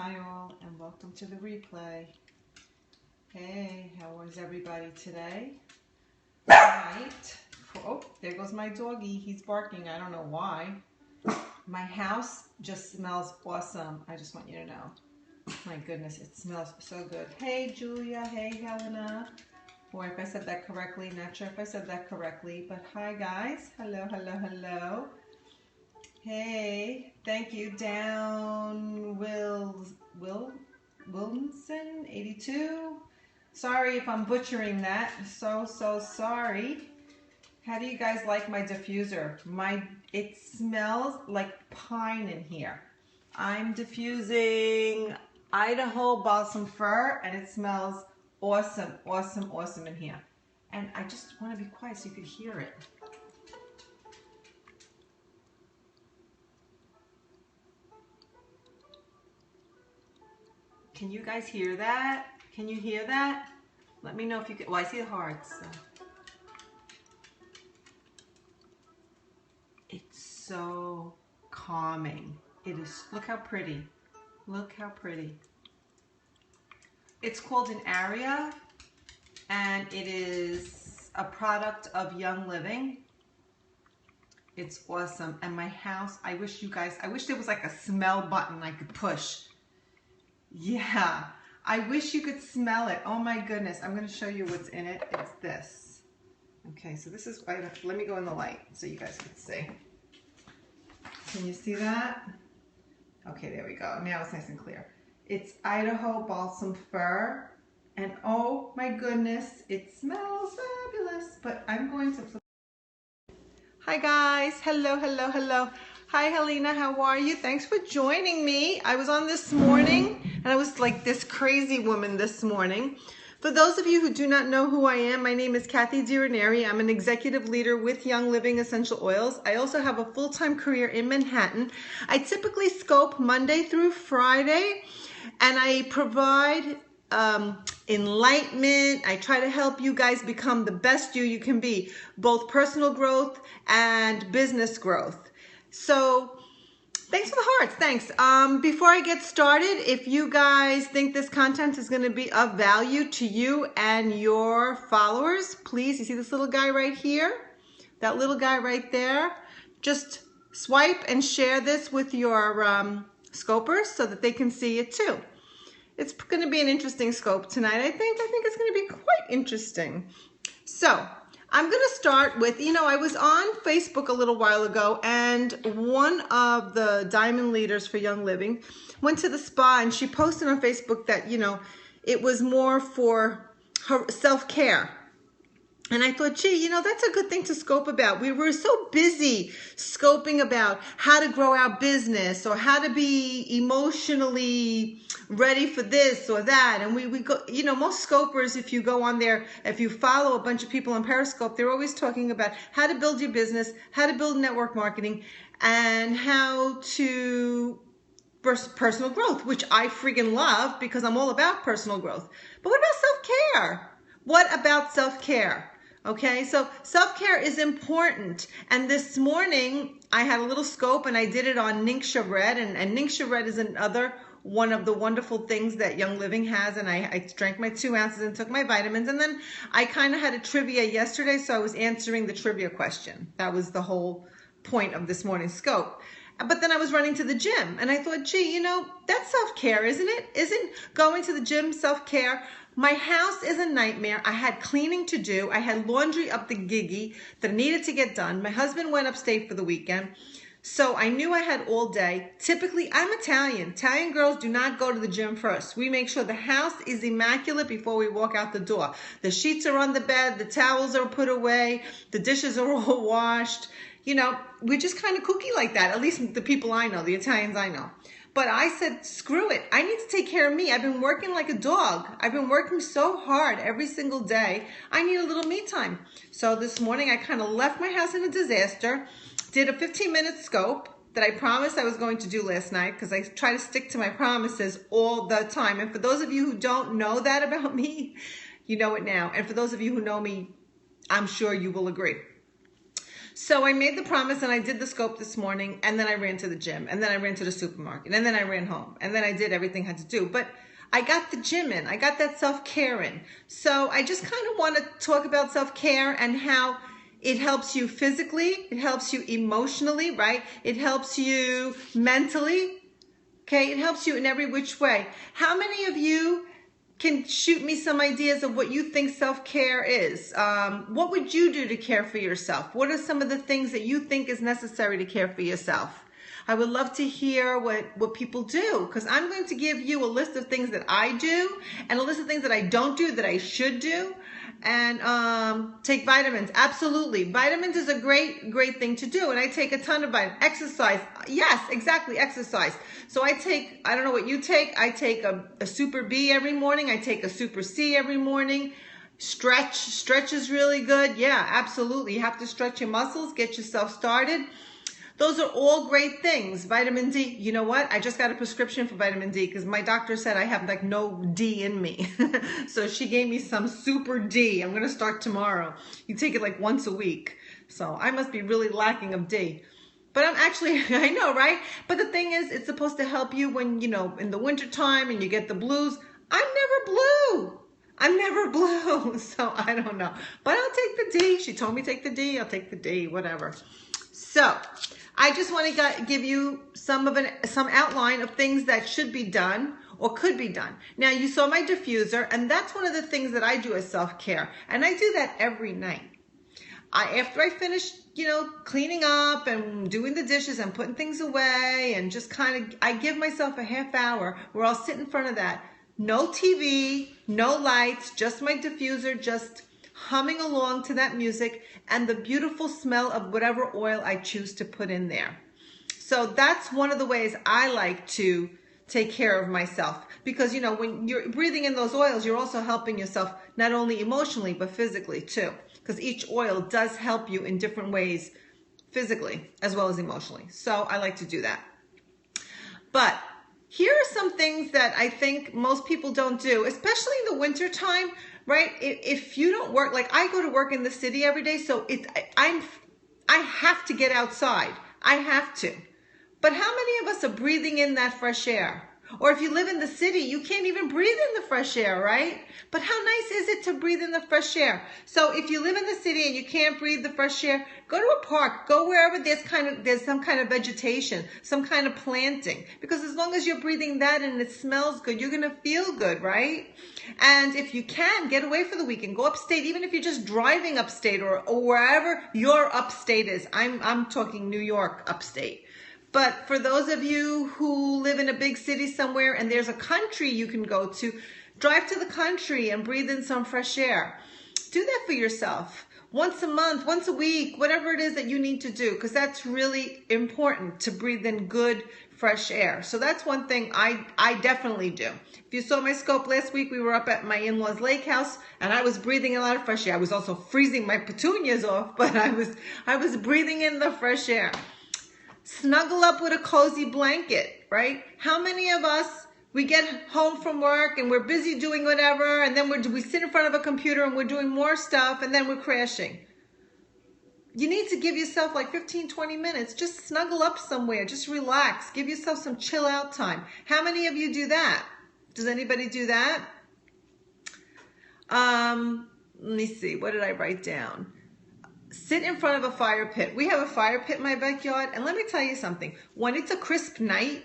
Hi all, and welcome to the replay. Hey, how is everybody today? Tonight, oh, there goes my doggy. He's barking. I don't know why. My house just smells awesome. I just want you to know. My goodness, it smells so good. Hey, Julia. Hey, Helena. Or if I said that correctly, not sure if I said that correctly, but hi, guys. Hello, hello, hello. Hey, thank you, Down Wilson 82. Sorry if I'm butchering that. So sorry. How do you guys like my diffuser? It smells like pine in here. I'm diffusing Idaho balsam fir, and it smells awesome, awesome, awesome in here. And I just want to be quiet so you could hear it. Can you guys hear that? Can you hear that? Let me know if you can. Well, I see the hearts. So. It's so calming. It is. Look how pretty. Look how pretty. It's called an Aria, and it is a product of Young Living. It's awesome. And my house, I wish there was like a smell button I could push. Yeah, I wish you could smell it. Oh my goodness. I'm going to show you what's in it. It's this. Okay, so this is, let me go in the light so you guys can see. Can you see that? Okay, there we go. Now it's nice and clear. It's Idaho balsam fir. And oh my goodness, it smells fabulous. But I'm going to flip. Hi guys. Hello, hello, hello. Hi Helena, how are you? Thanks for joining me. I was on this morning and I was like this crazy woman this morning. For those of you who do not know who I am, my name is Kathy DiRanieri. I'm an executive leader with Young Living Essential Oils. I also have a full-time career in Manhattan. I typically scope Monday through Friday, and I provide enlightenment. I try to help you guys become the best you can be, both personal growth and business growth. So thanks for the hearts. Thanks. Before I get started, if you guys think this content is going to be of value to you and your followers, please, you see this little guy right here? That little guy right there? Just swipe and share this with your scopers so that they can see it too. It's going to be an interesting scope tonight. I think it's going to be quite interesting. So I'm going to start with, I was on Facebook a little while ago, and one of the diamond leaders for Young Living went to the spa, and she posted on Facebook that, it was more for her self-care. And I thought, gee, that's a good thing to scope about. We were so busy scoping about how to grow our business or how to be emotionally ready for this or that. And we go, most scopers, if you go on there, if you follow a bunch of people on Periscope, they're always talking about how to build your business, how to build network marketing, and how to personal growth, which I freaking love because I'm all about personal growth. But what about self-care? What about self-care? Okay, so self-care is important. And this morning I had a little scope and I did it on Ningxia Red. And Ningxia Red is another one of the wonderful things that Young Living has. And I drank my 2 ounces and took my vitamins. And then I kind of had a trivia yesterday, so I was answering the trivia question. That was the whole point of this morning's scope. But then I was running to the gym and I thought, gee, that's self-care, isn't it? Isn't going to the gym self-care? My house is a nightmare. I had cleaning to do. I had laundry up the giggy that needed to get done. My husband went upstate for the weekend. So I knew I had all day. Typically, I'm Italian. Italian girls do not go to the gym first. We make sure the house is immaculate before we walk out the door. The sheets are on the bed. The towels are put away. The dishes are all washed. We're just kind of kooky like that. At least the people I know, the Italians I know. But I said, screw it. I need to take care of me. I've been working like a dog. I've been working so hard every single day. I need a little me time. So this morning I kind of left my house in a disaster, did a 15-minute scope that I promised I was going to do last night because I try to stick to my promises all the time. And for those of you who don't know that about me, you know it now. And for those of you who know me, I'm sure you will agree. So I made the promise and I did the scope this morning, and then I ran to the gym, and then I ran to the supermarket, and then I ran home, and then I did everything I had to do. But I got the gym in, I got that self-care in. So I just kind of want to talk about self-care and how it helps you physically, it helps you emotionally, right? It helps you mentally, okay? It helps you in every which way. How many of you can shoot me some ideas of what you think self-care is? What would you do to care for yourself? What are some of the things that you think is necessary to care for yourself? I would love to hear what people do, because I'm going to give you a list of things that I do and a list of things that I don't do that I should do. And take vitamins. Absolutely. Vitamins is a great thing to do. And I take a ton of vitamins. Exercise. Yes, exactly. Exercise. So I take, I don't know what you take. I take a Super B every morning. I take a Super C every morning. Stretch is really good. Yeah, absolutely. You have to stretch your muscles, get yourself started. Those are all great things. Vitamin D, you know what? I just got a prescription for vitamin D because my doctor said I have like no D in me. So she gave me some Super D. I'm going to start tomorrow. You take it like once a week. So I must be really lacking of D. But I'm actually, I know, right? But the thing is, it's supposed to help you when, you know, in the winter time and you get the blues. I'm never blue. So I don't know. But I'll take the D. She told me take the D. I'll take the D, whatever. So I just want to give you some outline of things that should be done or could be done. Now, you saw my diffuser, and that's one of the things that I do as self-care, and I do that every night. After I finish, you know, cleaning up and doing the dishes and putting things away, and just I give myself a half hour where I'll sit in front of that. No TV, no lights, just my diffuser, just humming along to that music and the beautiful smell of whatever oil I choose to put in there. So that's one of the ways I like to take care of myself, because, you know, when you're breathing in those oils, you're also helping yourself not only emotionally but physically too, because each oil does help you in different ways, physically as well as emotionally. So I like to do that. But here are some things that I think most people don't do, especially in the winter time. Right? If you don't work, like I go to work in the city every day, so I have to get outside. I have to. But how many of us are breathing in that fresh air? Or if you live in the city, you can't even breathe in the fresh air, right? But how nice is it to breathe in the fresh air? So if you live in the city and you can't breathe the fresh air, go to a park, go wherever there's some kind of vegetation, some kind of planting. Because as long as you're breathing that and it smells good, you're gonna feel good, right? And if you can, get away for the weekend, go upstate, even if you're just driving upstate or wherever your upstate is. I'm talking New York upstate. But for those of you who live in a big city somewhere and there's a country you can go to, drive to the country and breathe in some fresh air. Do that for yourself. Once a month, once a week, whatever it is that you need to do, because that's really important to breathe in good, fresh air. So that's one thing I definitely do. If you saw my scope last week, we were up at my in-laws' lake house and I was breathing a lot of fresh air. I was also freezing my petunias off, but I was breathing in the fresh air. Snuggle up with a cozy blanket, right? How many of us, we get home from work and we're busy doing whatever, and then we sit in front of a computer and we're doing more stuff, and then we're crashing. You need to give yourself like 15, 20 minutes. Just snuggle up somewhere. Just relax. Give yourself some chill out time. How many of you do that? Does anybody do that? Let me see. What did I write down? Sit in front of a fire pit. We have a fire pit in my backyard, and let me tell you something. When it's a crisp night,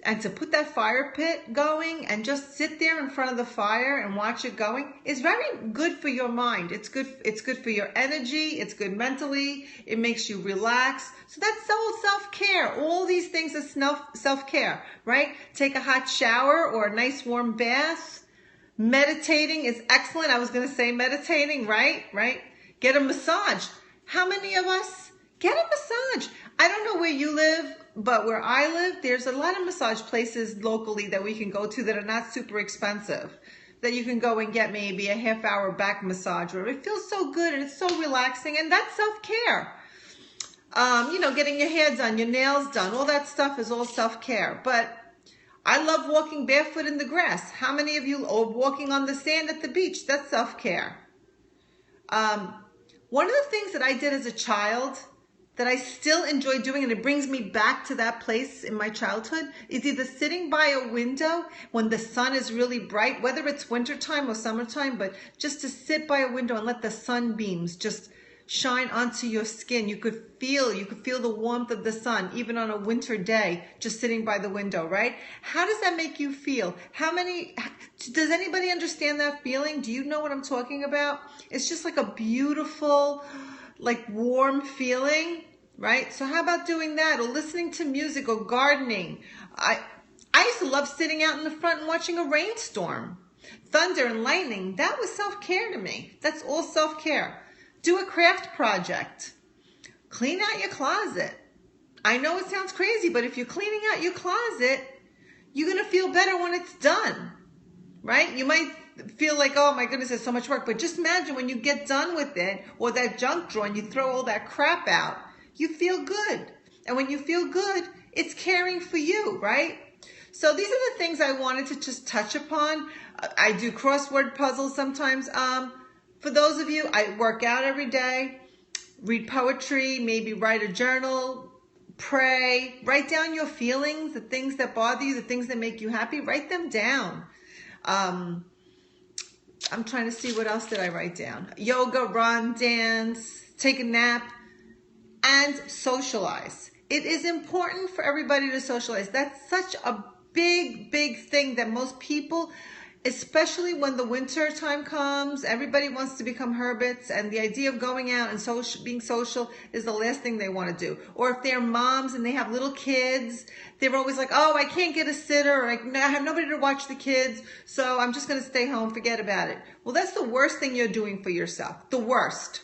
and to put that fire pit going and just sit there in front of the fire and watch it going is very good for your mind. It's good for your energy. It's good mentally. It makes you relax. So that's self-care. All these things are self-care, right? Take a hot shower or a nice warm bath. Meditating is excellent. I was going to say meditating, right? Get a massage. How many of us get a massage? I don't know where you live, but where I live, there's a lot of massage places locally that we can go to that are not super expensive, that you can go and get maybe a half-hour back massage. Or it feels so good and it's so relaxing, and that's self-care. You know, getting your hair done, your nails done, all that stuff is all self-care. But I love walking barefoot in the grass. How many of you are walking on the sand at the beach? That's self-care. One of the things that I did as a child that I still enjoy doing, and it brings me back to that place in my childhood, is either sitting by a window when the sun is really bright, whether it's wintertime or summertime, but just to sit by a window and let the sunbeams just shine onto your skin. You could feel the warmth of the sun, even on a winter day, just sitting by the window, right? How does that make you feel? Does anybody understand that feeling? Do you know what I'm talking about? It's just like a beautiful, like warm feeling, right? So how about doing that, or listening to music, or gardening? I used to love sitting out in the front and watching a rainstorm. Thunder and lightning, that was self-care to me. That's all self-care. Do a craft project. Clean out your closet. I know it sounds crazy, but if you're cleaning out your closet, you're going to feel better when it's done, right? You might feel like, oh my goodness, there's so much work, but just imagine when you get done with it, or that junk drawer, and you throw all that crap out, you feel good. And when you feel good, it's caring for you, right? So these are the things I wanted to just touch upon. I do crossword puzzles sometimes. For those of you, I work out every day, read poetry, maybe write a journal, pray, write down your feelings, the things that bother you, the things that make you happy, write them down. I'm trying to see what else did I write down. Yoga, run, dance, take a nap, and socialize. It is important for everybody to socialize. That's such a big, big thing that most people, especially when the winter time comes, everybody wants to become hermits, and the idea of going out and being social is the last thing they want to do. Or if they're moms and they have little kids, they're always like, oh, I can't get a sitter, or I have nobody to watch the kids, so I'm just going to stay home, forget about it. Well, that's the worst thing you're doing for yourself. The worst.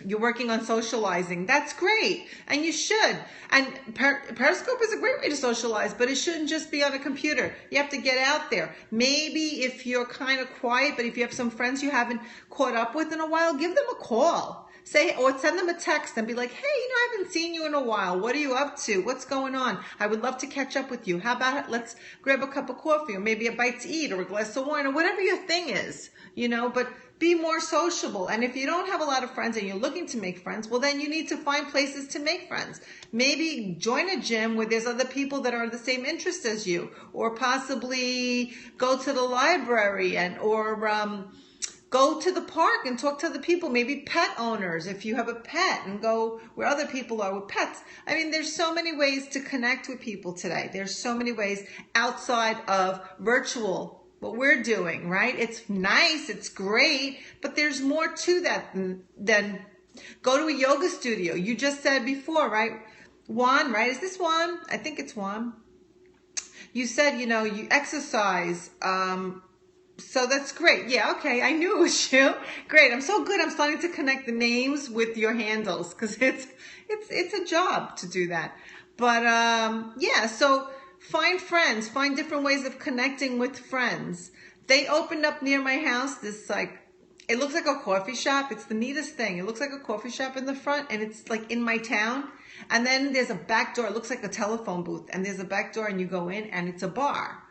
You're working on socializing. That's great. And you should. And Periscope is a great way to socialize, but it shouldn't just be on a computer. You have to get out there. Maybe if you're kind of quiet, but if you have some friends you haven't caught up with in a while, give them a call. Or send them a text and be like, hey, I haven't seen you in a while. What are you up to? What's going on? I would love to catch up with you. How about let's grab a cup of coffee, or maybe a bite to eat, or a glass of wine, or whatever your thing is, but be more sociable. And if you don't have a lot of friends and you're looking to make friends, well, then you need to find places to make friends. Maybe join a gym where there's other people that are the same interest as you, or possibly go to the library or go to the park and talk to other people, maybe pet owners, if you have a pet, and go where other people are with pets. I mean, there's so many ways to connect with people today. There's so many ways outside of virtual, what we're doing, right? It's nice, it's great, but there's more to that than go to a yoga studio. You just said before, right? Juan, right? Is this Juan? I think it's Juan. You said, you exercise, so that's great. Yeah, okay, I knew it was you. Great, I'm so good. I'm starting to connect the names with your handles, because it's a job to do that. But yeah, so find friends, find different ways of connecting with friends. They opened up near my house this it looks like a coffee shop. It's the neatest thing. It looks like a coffee shop in the front, and it's like in my town. And then there's a back door. It looks like a telephone booth, and there's a back door, and you go in, and it's a bar.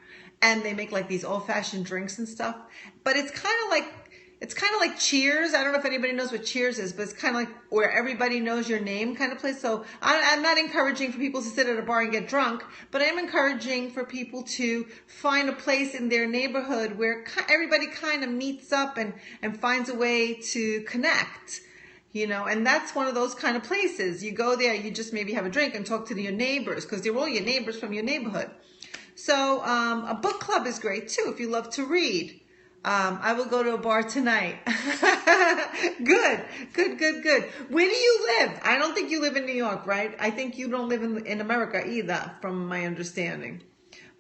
And they make like these old-fashioned drinks and stuff. But it's kind of like Cheers. I don't know if anybody knows what Cheers is, but it's kind of like where everybody knows your name kind of place. So I'm not encouraging for people to sit at a bar and get drunk, but I'm encouraging for people to find a place in their neighborhood where everybody kind of meets up and finds a way to connect. And that's one of those kind of places. You go there, you just maybe have a drink and talk to your neighbors, because they're all your neighbors from your neighborhood. So a book club is great too if you love to read. I will go to a bar tonight. Good. Where do you live? I don't think you live in New York, right? I think you don't live in America either, from my understanding.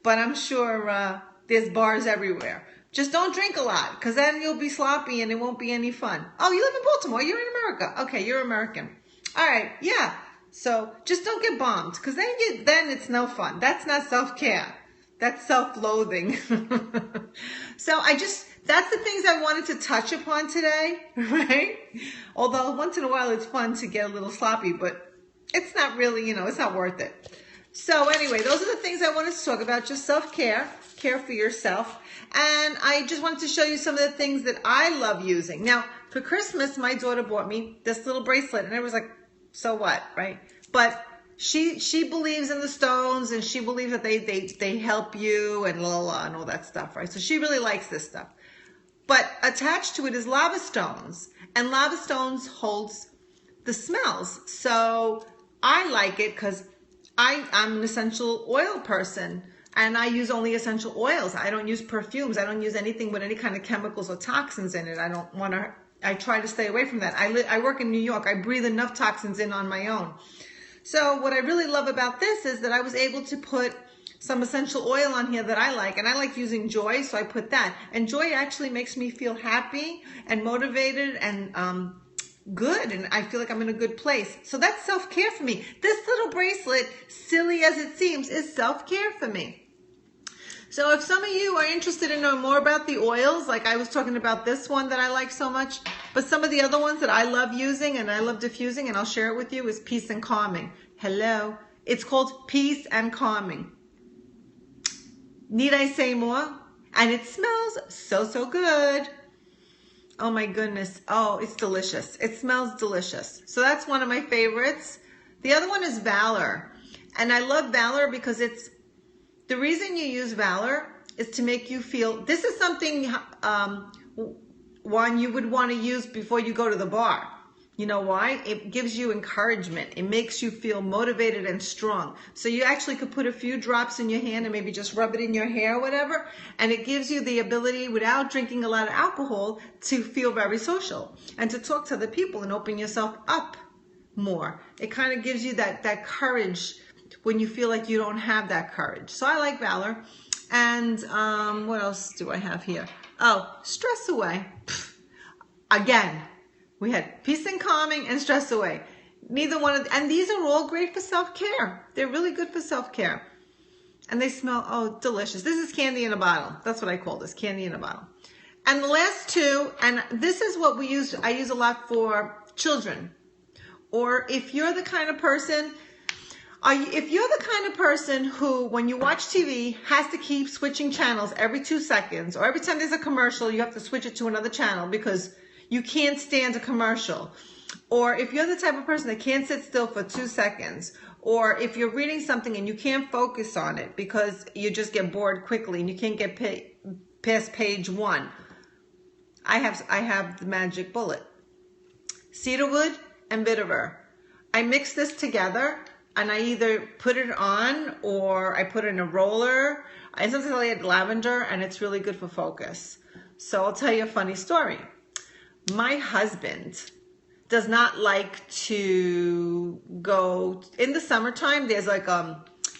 But I'm sure there's bars everywhere. Just don't drink a lot, because then you'll be sloppy and it won't be any fun. Oh, you live in Baltimore. You're in America. Okay, you're American. All right, yeah. So just don't get bombed, because then it's no fun. That's not self-care. That's self-loathing. So that's the things I wanted to touch upon today, right? Although once in a while it's fun to get a little sloppy, but it's not really, it's not worth it. So anyway, those are the things I wanted to talk about, just self-care, care for yourself. And I just wanted to show you some of the things that I love using. Now, for Christmas, my daughter bought me this little bracelet, and I was like, So what, right? But she believes in the stones, and she believes that they help you and la la and all that stuff, right? So she really likes this stuff. But attached to it is lava stones, and lava stones holds the smells. So I like it because I'm an essential oil person, and I use only essential oils. I don't use perfumes. I don't use anything with any kind of chemicals or toxins in it. I try to stay away from that. I work in New York. I breathe enough toxins in on my own. So what I really love about this is that I was able to put some essential oil on here that I like, and I like using Joy, so I put that. And Joy actually makes me feel happy and motivated and good, and I feel like I'm in a good place. So that's self-care for me. This little bracelet, silly as it seems, is self-care for me. So if some of you are interested in knowing more about the oils, like I was talking about this one that I like so much, but some of the other ones that I love using and I love diffusing, and I'll share it with you, is Peace and Calming. Hello. It's called Peace and Calming. Need I say more? And it smells so, so good. Oh my goodness. Oh, it's delicious. It smells delicious. So that's one of my favorites. The other one is Valor. And I love Valor because the reason you use Valor is to make you feel, this is something one you would want to use before you go to the bar. You know why? It gives you encouragement. It makes you feel motivated and strong. So you actually could put a few drops in your hand and maybe just rub it in your hair or whatever. And it gives you the ability, without drinking a lot of alcohol, to feel very social and to talk to other people and open yourself up more. It kind of gives you that courage when you feel like you don't have that courage. So I like Valor. And what else do I have here? Oh, Stress Away. Again. We had Peace and Calming and Stress Away. Neither one of and these are all great for self-care. They're really good for self-care. And they smell, oh, delicious. This is candy in a bottle. That's what I call this, candy in a bottle. And the last two, and this is what I use a lot for children. Or if you're the kind of person, who, when you watch TV, has to keep switching channels every 2 seconds, or every time there's a commercial, you have to switch it to another channel because you can't stand a commercial. Or if you're the type of person that can't sit still for 2 seconds, or if you're reading something and you can't focus on it because you just get bored quickly and you can't get past page 1, I have the magic bullet. Cedarwood and vetiver. I mix this together and I either put it on or I put it in a roller. I sometimes I add lavender, and it's really good for focus. So I'll tell you a funny story. My husband does not like to go in the summertime. There's like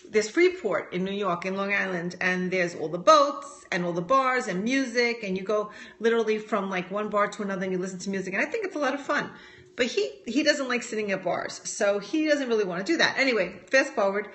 there's Freeport in New York, in Long Island, and there's all the boats and all the bars and music, and you go literally from like one bar to another and you listen to music, and I think it's a lot of fun. But he doesn't like sitting at bars, so he doesn't really want to do that. Anyway, fast forward.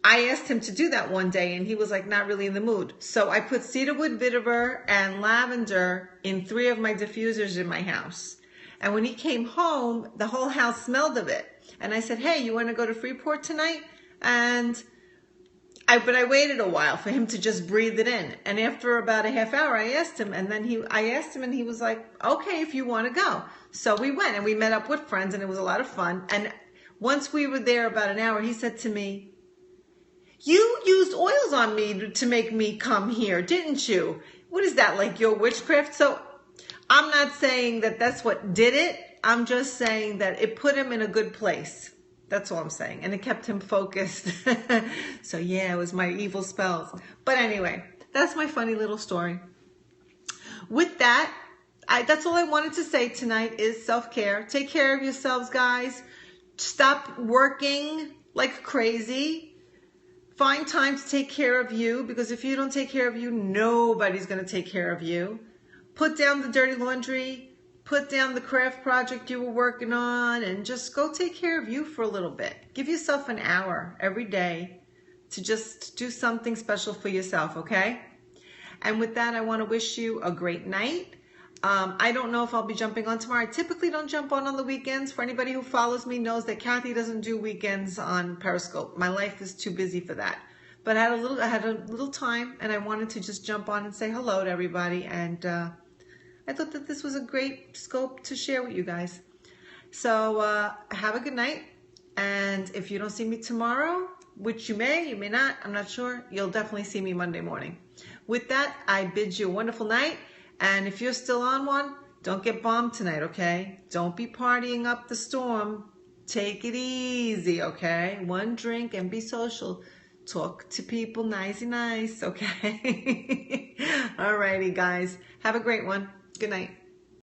I asked him to do that one day, and he was like not really in the mood. So I put cedarwood, vetiver, and lavender in 3 of my diffusers in my house. And when he came home, the whole house smelled of it. And I said, hey, you want to go to Freeport tonight? But I waited a while for him to just breathe it in. And after about a half hour, I asked him, and he was like, okay, if you want to go. So we went, and we met up with friends, and it was a lot of fun. And once we were there about an hour, he said to me, you used oils on me to make me come here, didn't you? What is that, like your witchcraft? So I'm not saying that that's what did it. I'm just saying that it put him in a good place. That's all I'm saying. And it kept him focused. So yeah, it was my evil spells. But anyway, that's my funny little story. With that, that's all I wanted to say tonight is self-care. Take care of yourselves, guys. Stop working like crazy. Find time to take care of you, because if you don't take care of you, nobody's going to take care of you. Put down the dirty laundry, put down the craft project you were working on, and just go take care of you for a little bit. Give yourself an hour every day to just do something special for yourself, okay? And with that, I want to wish you a great night. I don't know if I'll be jumping on tomorrow. I typically don't jump on the weekends. For anybody who follows me knows that Kathy doesn't do weekends on Periscope. My life is too busy for that. But I had a little time, and I wanted to just jump on and say hello to everybody. And I thought that this was a great scope to share with you guys. So have a good night. And if you don't see me tomorrow, which you may not, I'm not sure, you'll definitely see me Monday morning. With that, I bid you a wonderful night. And if you're still on one, don't get bombed tonight, okay? Don't be partying up the storm. Take it easy, okay? One drink and be social. Talk to people nice, okay? Alrighty, guys. Have a great one. Good night.